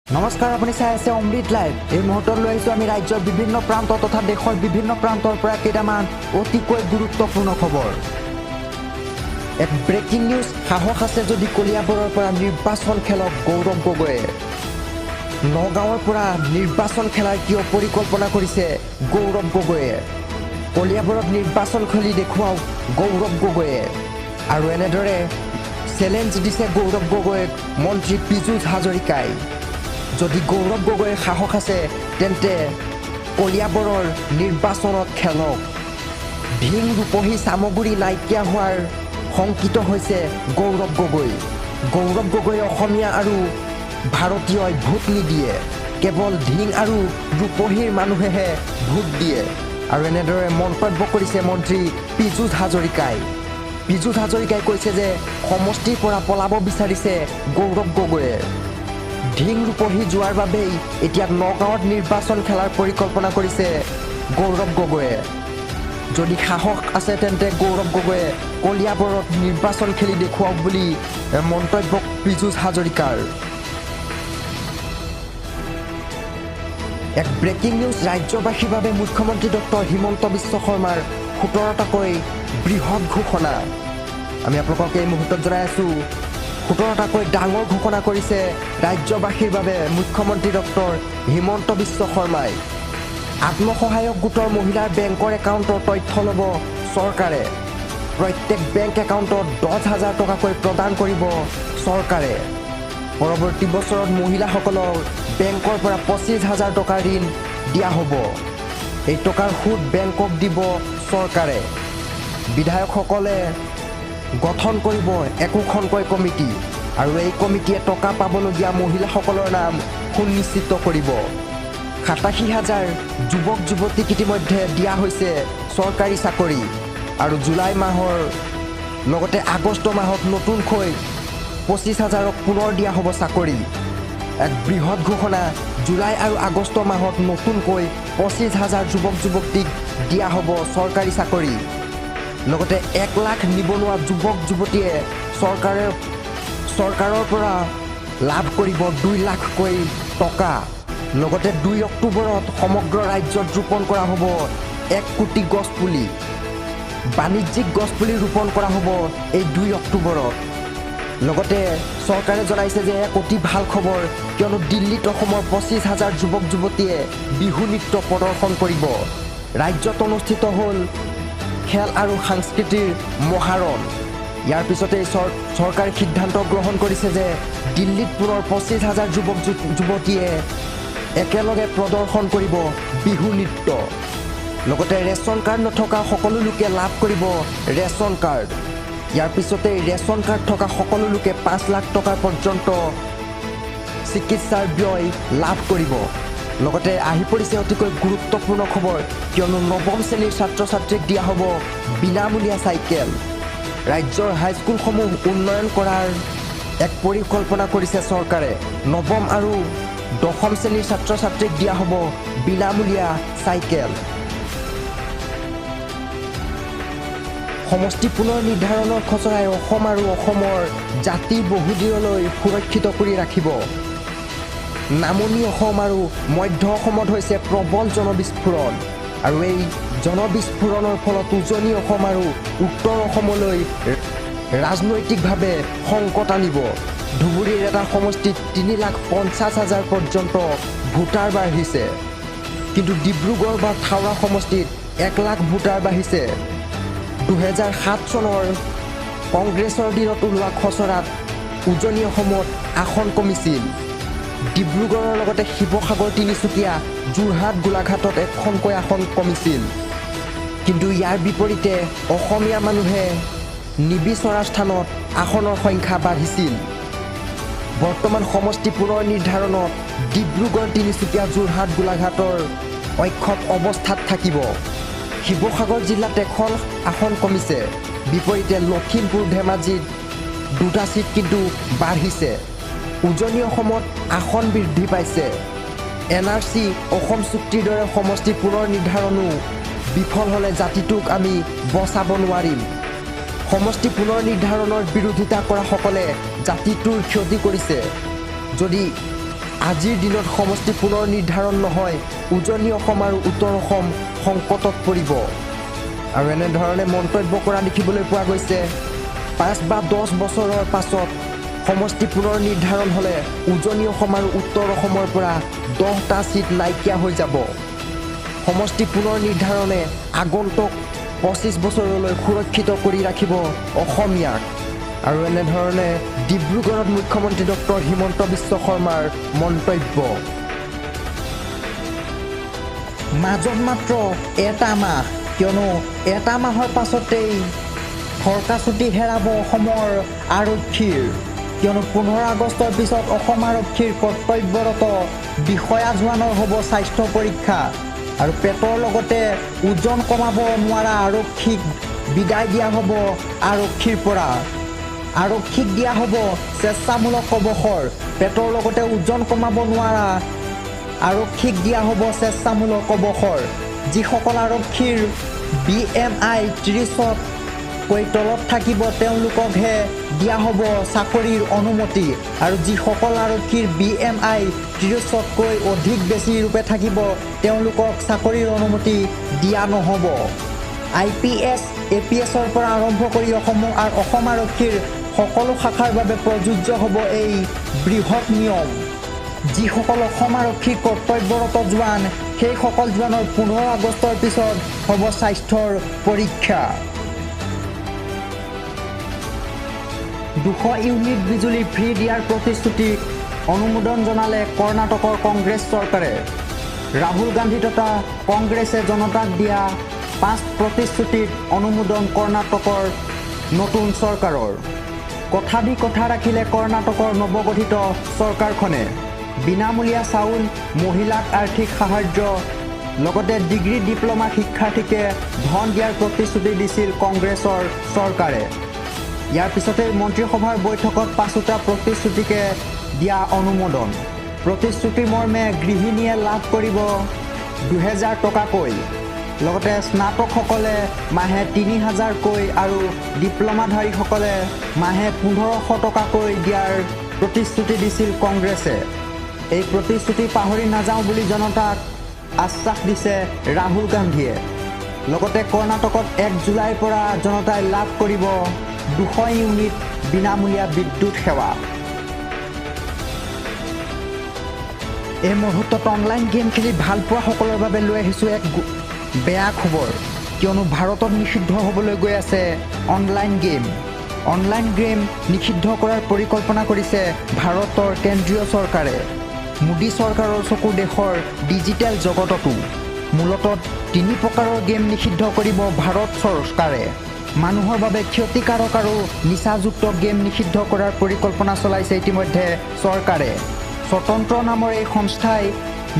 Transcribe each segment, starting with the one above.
নমস্কাৰ, আপুনি চাই আছে অমৃত লাইভ। এই মুহূৰ্তত লৈ আহিছোঁ আমি ৰাজ্যৰ বিভিন্ন প্ৰান্ত তথা দেশৰ বিভিন্ন প্ৰান্তৰ পৰা কেইটামান অতিকৈ গুৰুত্বপূৰ্ণ খবৰ। এক ব্ৰেকিং নিউজ। সাহস আছে যদি কলিয়াবৰৰ পৰা নিৰ্বাচন খেলক গৌৰৱ গগৈয়ে। নগাঁৱৰ পৰা নিৰ্বাচন খেলাৰ কিয় পৰিকল্পনা কৰিছে গৌৰৱ গগৈয়ে। কলিয়াবৰত নিৰ্বাচন খেলি দেখুৱাওক গৌৰৱ গগৈয়ে। আৰু এনেদৰে চেলেঞ্জ দিছে গৌৰৱ গগৈক মন্ত্ৰী পীযুষ হাজৰিকাই। যদি গৌৰৱ গগৈৰ সাহস আছে তেন্তে কলিয়াবৰৰ নিৰ্বাচনত খেলক। ঢিং ৰূপহী চামগুৰি নাইকিয়া হোৱাৰ শংকিত হৈছে গৌৰৱ গগৈ। গৌৰৱ গগৈয়ে অসমীয়া আৰু ভাৰতীয়ই ভোট নিদিয়ে, কেৱল ঢিং আৰু ৰূপহীৰ মানুহেহে ভোট দিয়ে। আৰু এনেদৰে মন্তব্য কৰিছে মন্ত্ৰী পীযুষ হাজৰিকাই। পীযুষ হাজৰিকাই কৈছে যে সমষ্টিৰ পৰা পলাব বিচাৰিছে গৌৰৱ গগৈয়ে। ঢিং ৰূপহী যোৱাৰ বাবেই এতিয়া নগাঁৱত নিৰ্বাচন খেলাৰ পৰিকল্পনা কৰিছে গৌৰৱ গগৈয়ে। যদি সাহস আছে তেন্তে গৌৰৱ গগৈয়ে কলিয়াবৰত নিৰ্বাচন খেলি দেখুৱাওক বুলি মন্তব্য পীযুষ হাজৰিকাৰ। এক ব্ৰেকিং নিউজ। ৰাজ্যবাসীৰ বাবে মুখ্যমন্ত্ৰী ডক্টৰ হিমন্ত বিশ্ব শৰ্মাৰ 17টাকৈ বৃহৎ ঘোষণা। আমি আপোনালোকক এই মুহূৰ্তত জনাই আছোঁ 17টাকৈ ডাঙৰ ঘোষণা কৰিছে ৰাজ্যবাসীৰ বাবে মুখ্যমন্ত্ৰী ডক্টৰ হিমন্ত বিশ্ব শৰ্মাই। আত্মসহায়ক গোটৰ মহিলাৰ বেংকৰ একাউণ্টৰ তথ্য ল'ব চৰকাৰে। প্ৰত্যেক বেংক একাউণ্টত 10,000 টকাকৈ প্ৰদান কৰিব চৰকাৰে। পৰৱৰ্তী বছৰত মহিলাসকলৰ বেংকৰ পৰা 25,000 টকাৰ ঋণ দিয়া হ'ব। এই টকাৰ সুদ বেংকক দিব চৰকাৰে। বিধায়কসকলে গঠন কৰিব একোখনকৈ কমিটি আৰু এই কমিটিয়ে টকা পাবলগীয়া মহিলাসকলৰ নাম সুনিশ্চিত কৰিব। 87,000 যুৱক যুৱতীক ইতিমধ্যে দিয়া হৈছে চৰকাৰী চাকৰি। আৰু জুলাই মাহৰ লগতে আগষ্ট মাহত নতুনকৈ 25,000ক পুনৰ দিয়া হ'ব চাকৰি। এক বৃহৎ ঘোষণা। জুলাই আৰু আগষ্ট মাহত নতুনকৈ 25,000 যুৱক যুৱতীক দিয়া হ'ব চৰকাৰী চাকৰি। লগতে 1 লাখ নিবনুৱা যুৱক যুৱতীয়ে চৰকাৰৰ পৰা লাভ কৰিব 2 লাখকৈ টকা। লগতে 2 অক্টোবৰত সমগ্ৰ ৰাজ্যত ৰোপণ কৰা হ'ব 1 কোটি গছপুলি। বাণিজ্যিক গছপুলি ৰোপণ কৰা হ'ব এই 2 অক্টোবৰত। লগতে চৰকাৰে জনাইছে যে এক অতি ভাল খবৰ, কিয়নো দিল্লীত অসমৰ 25,000 যুৱক যুৱতীয়ে বিহু নৃত্য প্ৰদৰ্শন কৰিব। ৰাজ্যত অনুষ্ঠিত হ'ল খেল আৰু সাংস্কৃতিৰ মহাৰণ। ইয়াৰ পিছতে চৰকাৰে সিদ্ধান্ত গ্ৰহণ কৰিছে যে দিল্লীত পুনৰ 25,000 যুৱক যুৱতীয়ে একেলগে প্ৰদৰ্শন কৰিব বিহু নৃত্য। লগতে ৰেচন কাৰ্ড নথকা সকলো লোকে লাভ কৰিব ৰেচন কাৰ্ড। ইয়াৰ পিছতে ৰেচন কাৰ্ড থকা সকলো লোকে 5 লাখ টকাৰ পৰ্যন্ত চিকিৎসাৰ ব্যয় লাভ কৰিব। লগতে আহি পৰিছে অতিকৈ গুৰুত্বপূৰ্ণ খবৰ, কিয়নো 9ম শ্ৰেণীৰ ছাত্ৰ ছাত্ৰীক দিয়া হ'ব বিনামূলীয়া চাইকেল। ৰাজ্যৰ হাইস্কুলসমূহ উন্নয়ন কৰাৰ এক পৰিকল্পনা কৰিছে চৰকাৰে। 9ম আৰু 10ম শ্ৰেণীৰ ছাত্ৰ ছাত্ৰীক দিয়া হ'ব বিনামূলীয়া চাইকেল। সমষ্টি পুনৰ নিৰ্ধাৰণৰ খচৰাই অসম আৰু অসমৰ জাতি বহুদিনলৈ সুৰক্ষিত কৰি ৰাখিব। নামনি অসম আৰু মধ্য অসমত হৈছে প্ৰবল জনবিস্ফোৰণ। আৰু এই জনবিস্ফোৰণৰ ফলত উজনি অসম আৰু উত্তৰ অসমলৈ ৰাজনৈতিকভাৱে সংকট আনিব। ধুবুৰীৰ এটা সমষ্টিত 3,50,000 পৰ্যন্ত ভোটাৰ বাঢ়িছে, কিন্তু ডিব্ৰুগড় বা থাওৰা সমষ্টিত 1 লাখ ভোটাৰ বাঢ়িছে। 2007 চনৰ কংগ্ৰেছৰ দিনত ওলোৱা খচৰাত উজনি অসমত আসন কমিছিল। ডিব্ৰুগড়ৰ লগতে শিৱসাগৰ, তিনিচুকীয়া, যোৰহাট, গোলাঘাটত এখনকৈ আসন কমিছিল। কিন্তু ইয়াৰ বিপৰীতে অসমীয়া মানুহে নিবিচৰা স্থানত আসনৰ সংখ্যা বাঢ়িছিল। বৰ্তমান সমষ্টি পুনৰ নিৰ্ধাৰণত ডিব্ৰুগড়, তিনিচুকীয়া, যোৰহাট, গোলাঘাটৰ অক্ষত অৱস্থাত থাকিব। শিৱসাগৰ জিলাত 1খন আসন কমিছে। বিপৰীতে লখিমপুৰ, ধেমাজিত 2টা চিট কিন্তু বাঢ়িছে। উজনি অসমত আসন বৃদ্ধি পাইছে। NRC অসম চুক্তিৰ দৰে সমষ্টি পুনৰ নিৰ্ধাৰণো বিফল হ'লে জাতিটোক আমি বচাব নোৱাৰিম। সমষ্টি পুনৰ নিৰ্ধাৰণৰ বিৰোধিতা কৰাসকলে জাতিটোৰ ক্ষতি কৰিছে। যদি আজিৰ দিনত সমষ্টি পুনৰ নিৰ্ধাৰণ নহয়, উজনি অসম আৰু উত্তৰ অসম সংকটত পৰিব। আৰু এনেধৰণে মন্তব্য কৰা দেখিবলৈ পোৱা গৈছে। 5 বা 10 বছৰৰ পাছত সমষ্টি পুনৰ নিৰ্ধাৰণ হ'লে উজনি অসম আৰু উত্তৰ অসমৰ পৰা 10টা চিট নাইকিয়া হৈ যাব। সমষ্টি পুনৰ নিৰ্ধাৰণে আগন্তুক 25 বছৰলৈ সুৰক্ষিত কৰি ৰাখিব অসমীয়াক। আৰু এনেধৰণে ডিব্ৰুগড়ত মুখ্যমন্ত্ৰী ডক্টৰ হিমন্ত বিশ্ব শৰ্মাৰ মন্তব্য। মাজত মাত্ৰ এটা মাহ, কিয়নো এটা মাহৰ পাছতেই থৰকাচুটি হেৰাব অসমৰ আৰক্ষীৰ, কিয়নো 15 আগষ্টৰ পিছত অসম আৰক্ষীৰ কৰ্তব্যৰত বিষয়া জোৱানৰ হ'ব স্বাস্থ্য পৰীক্ষা। আৰু পেটৰ লগতে ওজন কমাব নোৱাৰা আৰক্ষীক বিদায় দিয়া হ'ব আৰক্ষীৰ পৰা। আৰক্ষীক দিয়া হ'ব স্বেচ্ছামূলক অৱসৰ। পেটৰ লগতে ওজন কমাব নোৱাৰা আৰক্ষীক দিয়া হ'ব স্বেচ্ছামূলক অৱসৰ। যিসকল আৰক্ষীৰ BMI 30তকৈ তলত থাকিব তেওঁলোককহে দিয়া হ'ব চাকৰিৰ অনুমতি। আৰু যিসকল আৰক্ষীৰ BMI 30তকৈ অধিক বেছি ৰূপে থাকিব তেওঁলোকক চাকৰিৰ অনুমতি দিয়া নহ'ব। IPS, APSৰ পৰা আৰম্ভ কৰি অসম আৰক্ষীৰ সকলো শাখাৰ বাবে প্ৰযোজ্য হ'ব এই বৃহৎ নিয়ম। যিসকল অসম আৰক্ষীৰ কৰ্তব্যৰত জোৱান, সেইসকল জোৱানৰ 15 আগষ্টৰ পিছত হ'ব স্বাস্থ্যৰ পৰীক্ষা। 200 ইউনিট বিজুলী ফ্ৰী দিয়াৰ প্ৰতিশ্ৰুতিক অনুমোদন জনালে কৰ্ণাটকৰ কংগ্ৰেছ চৰকাৰে। ৰাহুল গান্ধী তথা কংগ্ৰেছে জনতাক দিয়া 5 প্ৰতিশ্ৰুতিত অনুমোদন কৰ্ণাটকৰ নতুন চৰকাৰৰ। কথা দি কথা ৰাখিলে কৰ্ণাটকৰ নৱগঠিত চৰকাৰখনে। বিনামূলীয়া চাউল, মহিলাক আৰ্থিক সাহায্য, লগতে ডিগ্ৰী ডিপ্ল'মা শিক্ষাৰ্থীকে ধন দিয়াৰ প্ৰতিশ্ৰুতি দিছিল কংগ্ৰেছৰ চৰকাৰে। ইয়াৰ পিছতেই মন্ত্ৰীসভাৰ বৈঠকত 5টা প্ৰতিশ্ৰুতিকে দিয়া অনুমোদন। প্ৰতিশ্ৰুতি মৰ্মে গৃহিণীয়ে লাভ কৰিব 2000 টকাকৈ, লগতে স্নাতকসকলে মাহে 3000কৈ আৰু ডিপ্ল'মাধাৰীসকলে মাহে 1500 টকাকৈ দিয়াৰ প্ৰতিশ্ৰুতি দিছিল কংগ্ৰেছে। এই প্ৰতিশ্ৰুতি পাহৰি নাযাওঁ বুলি জনতাক আশ্বাস দিছে ৰাহুল গান্ধীয়ে। লগতে কৰ্ণাটকত 1 জুলাইৰ পৰা জনতাই লাভ কৰিব 200 ইউনিট বিনামূলীয়া বিদ্যুৎ সেৱা। এই মুহূৰ্তত অনলাইন গেম খেলি ভাল পোৱা সকলৰ বাবে লৈ আহিছোঁ এক বেয়া খবৰ, কিয়নো ভাৰতত নিষিদ্ধ হ'বলৈ গৈ আছে অনলাইন গেম। অনলাইন গেম নিষিদ্ধ কৰাৰ পৰিকল্পনা কৰিছে ভাৰতৰ কেন্দ্ৰীয় চৰকাৰে। মোদী চৰকাৰৰ চকু দেশৰ ডিজিটেল জগততো। মূলতঃ 3 প্ৰকাৰৰ গেম নিষিদ্ধ কৰিব ভাৰত চৰকাৰে। মানুহৰ বাবে ক্ষতিকাৰক আৰু নিচাযুক্ত গেম নিষিদ্ধ কৰাৰ পৰিকল্পনা চলাইছে ইতিমধ্যে চৰকাৰে। স্বতন্ত্ৰ নামৰ এই সংস্থাই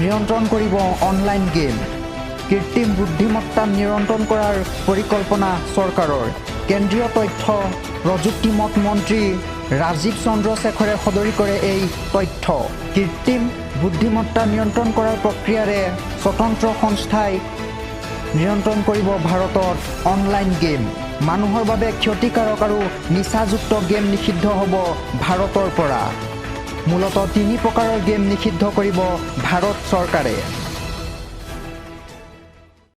নিয়ন্ত্ৰণ কৰিব অনলাইন গেম। কৃত্ৰিম বুদ্ধিমত্তা নিয়ন্ত্ৰণ কৰাৰ পৰিকল্পনা চৰকাৰৰ। কেন্দ্ৰীয় তথ্য প্ৰযুক্তি মন্ত্ৰী ৰাজীৱ চন্দ্ৰশেখৰে সদৰি কৰে এই তথ্য। কৃত্ৰিম বুদ্ধিমত্তা নিয়ন্ত্ৰণ কৰাৰ প্ৰক্ৰিয়াৰে স্বতন্ত্ৰ সংস্থাই নিয়ন্ত্ৰণ কৰিব ভাৰতত অনলাইন গেম। মানুহৰ বাবে ক্ষতিকাৰক আৰু নিচাযুক্ত গেম নিষিদ্ধ হ'ব ভাৰতৰ পৰা। মূলতঃ 3 প্ৰকাৰৰ গেম নিষিদ্ধ কৰিব ভাৰত চৰকাৰে।